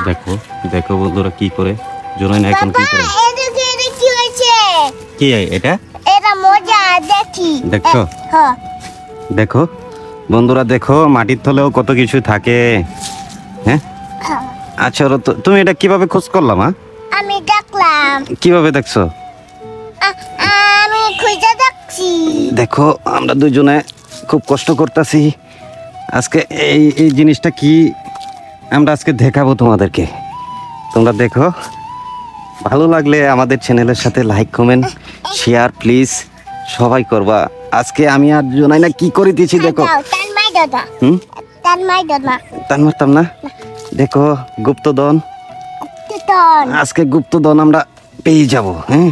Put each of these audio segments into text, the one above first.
দেখো দেখো বন্ধুরা কি করে জুনাইনা এখন কি করে কি এটা মজা দেখি দেখছো দেখো বন্ধুরা দেখো মাটির তলেও কত কিছু থাকে হ্যাঁ আচ্ছা তুমি এটা কিভাবে খোঁজ করলাম? আমি দেখলাম। কিভাবে দেখছো? আমি খুঁজে দেখছি। দেখো আমরা দুজনে খুব কষ্ট করতেছি আজকে এই জিনিসটা কি আমরা আজকে দেখাবো তোমাদেরকে। তোমরা দেখো, ভালো লাগলে আমাদের চ্যানেলের সাথে লাইক কমেন্ট শেয়ার প্লিজ সবাই করবা। আজকে আমি আর জুনাইনা কি করে দিয়েছি দেখো। টান মারতাম না। দেখো গুপ্তধন, আজকে গুপ্তধন আমরা পেয়ে যাব। হ্যাঁ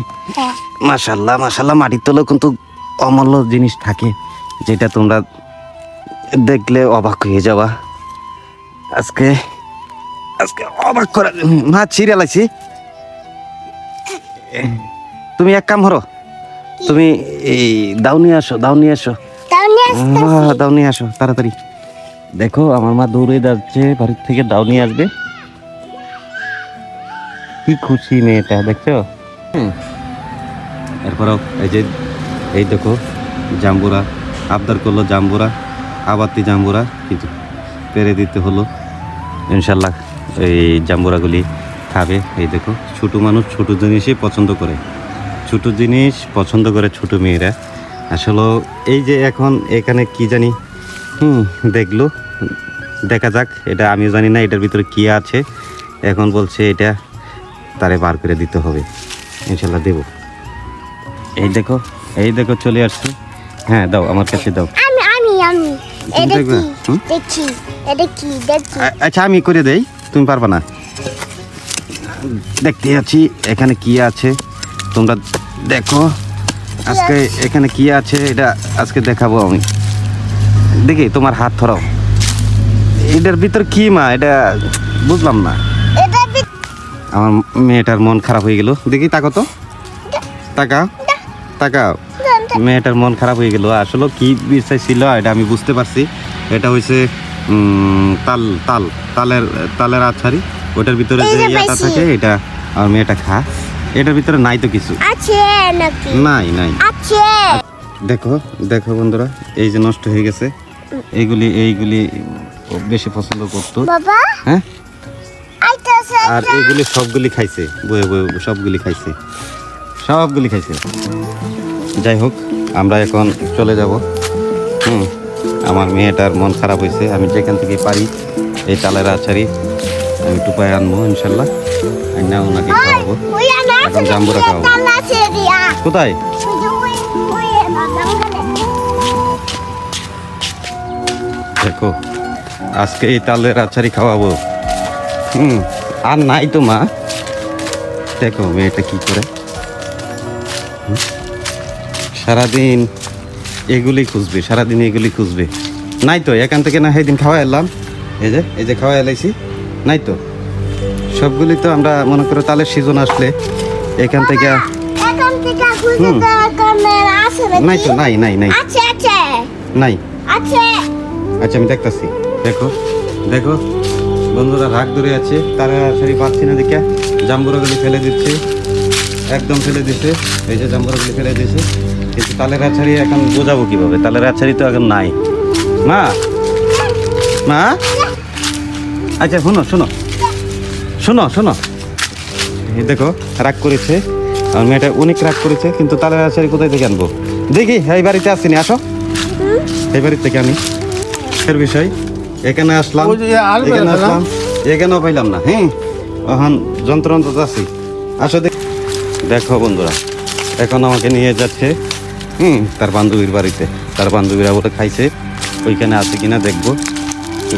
মাশাআল্লাহ মাশাআল্লাহ। মাটির তলেও কিন্তু অমূল্য জিনিস থাকে যেটা তোমরা দেখলে অবাক হয়ে যাবা। আজকে আজকে অবাক করা মাছ ছিঁড়ে লাইছি। তুমি এক কাম করো, তুমি এই দাও নিয়ে আসো দাও নিয়ে আসো তাড়াতাড়ি। দেখো আমার মা দৌড়ে যাচ্ছে বাড়ির থেকে, দাও নিয়ে আসবে। কি খুশি মেয়েটা দেখছো। এরপরেও এই দেখো জাম্বুরা আবদার করলো, জাম্বুরা আবাতি জাম্বুরা কিন্তু পেরে দিতে হলো। ইনশাল্লাহ এই জাম্বুরাগুলি খাবে। এই দেখো ছোটো মানুষ ছোটো জিনিসই পছন্দ করে, ছোটো জিনিস পছন্দ করে ছোট মেয়েরা। আসলে এই যে এখন এখানে কি জানি দেখলো, দেখা যাক। এটা আমিও জানি না এটার ভিতরে কি আছে। এখন বলছে এটা তারে বার করে দিতে হবে, ইনশাল্লাহ দেব। এই দেখো চলে আসছে। হ্যাঁ দাও আমার কাছে দাও। আচ্ছা আমি করে দেই, তুমি পারবা না। দেখতে আছি এখানে কি আছে, তোমরা দেখো আজকে এখানে কি আছে এটা আজকে দেখাবো আমি। দেখি তোমার হাত ধরাও, এটার ভিতর কি মা এটা বুঝলাম না। আমার মেয়েটার মন খারাপ হয়ে গেল। দেখি তাকাও তো, তাকাও। মেয়েটার মন খারাপ হয়ে গেল। আসলে কি বিষয় ছিল এটা আমি বুঝতে পারছি। এটা হয়েছে তালের আছাড়ি, ওটার ভিতরে যে ইয়াটা থাকে এটা আমার মেয়েটা খা। এটার ভিতরে নাই তো কিছু, নাই। দেখো দেখো বন্ধুরা, এই যে নষ্ট হয়ে গেছে। এইগুলি বেশি পছন্দ করতো। হ্যাঁ আর এইগুলি সবগুলি খাইছে, বয়ে সবগুলি খাইছে। যাই হোক আমরা এখন চলে যাব। আমার মেয়েটার মন খারাপ হয়েছে। আমি যেখান থেকে পারি এই তালের আছাড়ি আমি টুপায় আনবো ইনশাল্লাহ, না ওনাকে খাওয়াবো। এখন জাম্বুরা খাওয়াবো। কোথায়? দেখো আজকে এই তালের আছাড়ি খাওয়াবো। আর নাই তো মা। দেখো মেয়েটা কি করে সারাদিন এগুলি খুঁজবে, নাই তো। এখান থেকে না সেদিন খাওয়া এলাম, এই যে খাওয়া এলাইছি, নাই তো। সবগুলি তো আমরা মনে করো তালের সিজন আসলে এখান থেকে নাই তো, নাই আচ্ছা আমি দেখতেছি। দেখো বন্ধুরা রাগ ধরে আছে, তারা সারি পাচ্ছি না দেখে জাম্বুরাগুলি ফেলে দিচ্ছে, একদম ফেলে দিচ্ছে। এই যে জাম্বুরাগুলি ফেলে দিচ্ছে, কিন্তু তালের আছাড়ি এখন বোঝাবো কিভাবে? তালের আছাড়ি তো এখন নাই। মা আচ্ছা শোনো এই দেখো রাগ করেছে আমার মেয়েটা, অনেক রাগ করেছে। কিন্তু তালের আছাড়ি কোথায় থেকে আনবো? দেখি এই বাড়িতে আসিনি, আসো এই বাড়ির থেকে আনি। এর বিষয় এখানে আসলাম, এখানেও পাইলাম না। এখন যন্ত্রণা আছি। আসো দেখো বন্ধুরা, এখন আমাকে নিয়ে যাচ্ছে তার বান্ধবীর বাড়িতে। তার বান্ধবীরা বলে খাইছে, ওইখানে আছে কিনা দেখবো।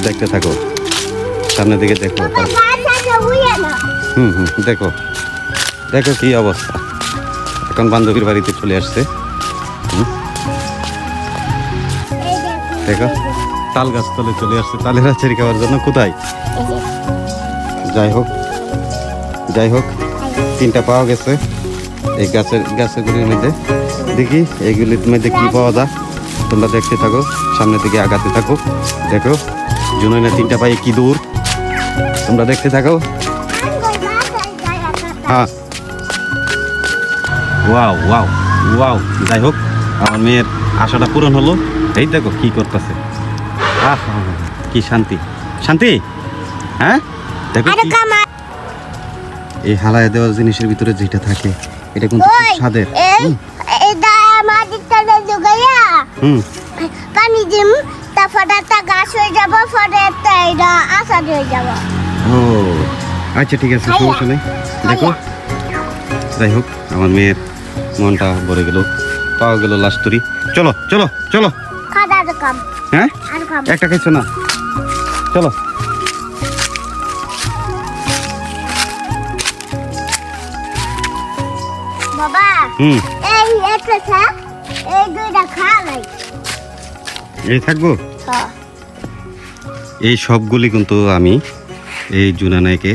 দেখতে থাকো, সামনের দিকে দেখো। দেখো কি অবস্থা। এখন বান্ধবীর বাড়িতে চলে আসছে। দেখো তাল গাছ তলে চলে আসছে তালের আছাড়ি খাওয়ার জন্য। কোথায়? যাই হোক 3টা পাওয়া গেছে এই গাছের মধ্যে। দেখি এইগুলির মধ্যে কি পাওয়া যায়, তোমরা দেখতে থাকো, সামনের দিকে আগাতে থাকো। দেখো জুনাইনা 3টা পায়ে কি দূর। তোমরা দেখতে থাকো। হ্যাঁ, ওয়াও ওয়াও ওয়াও। যাই হোক, আমার মেয়ের আশাটা পূরণ হলো। এই দেখো কি করতেছে, কি শান্তি শান্তি। হ্যাঁ দেখো কি, এই হালায় দেওয়া জিনিসের ভিতরে যেটা থাকে এটা কিন্তু খুব স্বাদের। পানি দিম, তারপরে একটা গাছ হয়ে যাবো, পরে একটা এটা আচার হয়ে যাবো। ও আচ্ছা ঠিক আছে, সমস্যা নেই। দেখো যাই হোক, আমার মেয়ের মনটা ভরে গেল, পাওয়া গেল লাস্ট তরি। চলো চলো চলো। খাদার কাম। হ্যাঁ আর কাম। একটা খাইছো না, চলো। বাবা, হুম, এই একটা থাক, এই দুইটা খা নাই। এই থাকবো। এই সবগুলি কিন্তু আমি এই জুনানাইকে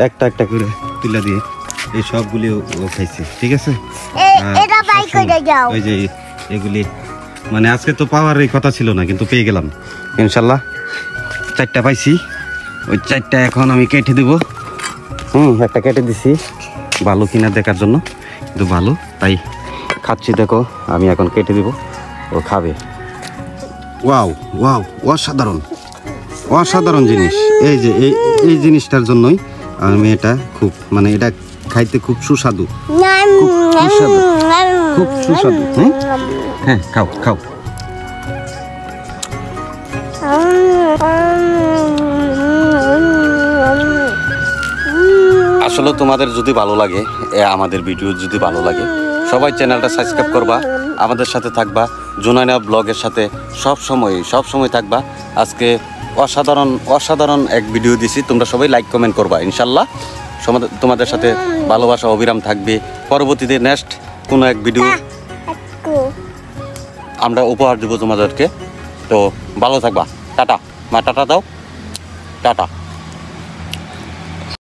একটা একটা করে তুলে দিয়ে এই সবগুলি ও খাইছে, ঠিক আছে। এটা বাই করে যাও। ওই যে এগুলি মানে আজকে তো পাওয়ার এই কথা ছিল না, কিন্তু পেয়ে গেলাম ইনশাল্লাহ। 4টা পাইছি, ওই 4টা এখন আমি কেটে দেব। একটা কেটে দিছি ভালো কিনা দেখার জন্য, কিন্তু ভালো তাই খাচ্ছি। দেখো আমি এখন কেটে দেব, ও খাবে। ওয়াও ওয়াও, অসাধারণ অসাধারণ জিনিস। এই যে এই জিনিসটার জন্যই আমি এটা খুব মানে এটা খাইতে খুব সুস্বাদু, খুব সুস্বাদু, খুব সুস্বাদু। হ্যাঁ খাও খাও। আসলে তোমাদের যদি ভালো লাগে, আমাদের ভিডিও যদি ভালো লাগে, সবাই চ্যানেলটা সাবস্ক্রাইব করবা, আমাদের সাথে থাকবা, জুনাইনা ব্লগের সাথে সব সময় থাকবা। আজকে অসাধারণ এক ভিডিও দিছি, তোমরা সবাই লাইক কমেন্ট করবা ইনশাল্লাহ। তোমাদের সাথে ভালোবাসা অবিরাম থাকবে। পরবর্তীতে নেক্সট কোনো এক ভিডিও আমরা উপহার দেবো তোমাদেরকে। তো ভালো থাকবা। টাটা মা, টাটা দাও, টাটা।